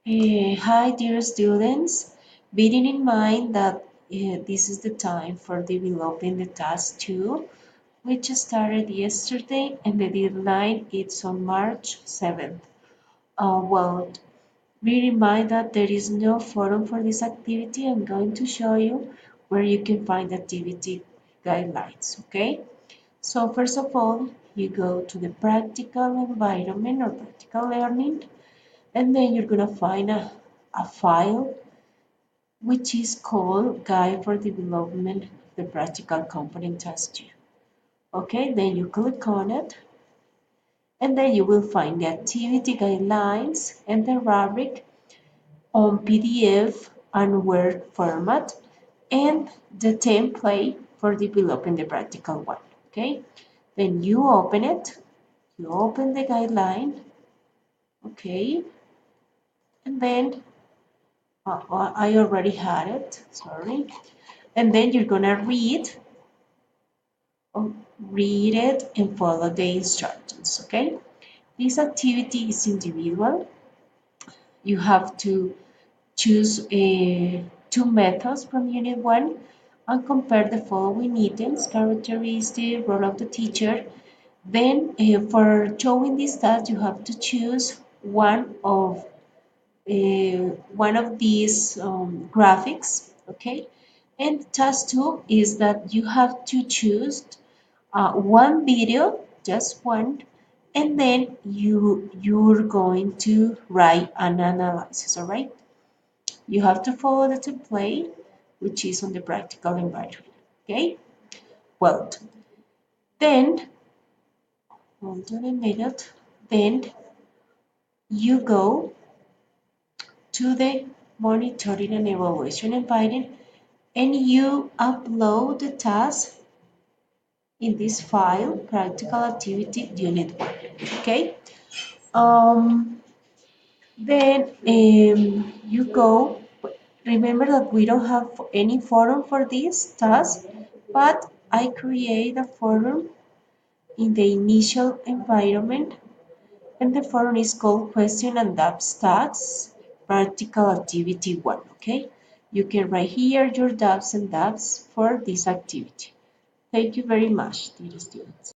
Hi, dear students. Bearing in mind that this is the time for developing the task 2, which started yesterday, and the deadline is on March 7th. Well, be remind that there is no forum for this activity. I'm going to show you where you can find activity guidelines, okay? So first of all, you go to the practical environment or practical learning, and then you're gonna find a file which is called Guide for Development of the Practical Component Task 2. Okay, then you click on it, and then you will find the activity guidelines and the rubric on PDF and Word format, and the template for developing the practical one. Okay, then you open it, you open the guideline, okay, and then I already had it, sorry, and then you're gonna read it and follow the instructions, okay? This activity is individual. You have to choose two methods from Unit 1 and compare the following items: characteristic, role of the teacher. Then for showing this task, you have to choose one of these graphics, okay? And task 2 is that you have to choose one video, just one, and then you're going to write an analysis, all right? You have to follow the template, which is on the practical environment, okay? Well, then, hold on a minute, then you go to the monitoring and evaluation environment and you upload the task in this file, practical activity unit 1, okay? Um, then you go, remember that we don't have any forum for this task, but I create a forum in the initial environment, and the forum is called question and doubts tasks, practical activity 1, okay? You can write here your doubts and doubts for this activity. Thank you very much, dear students.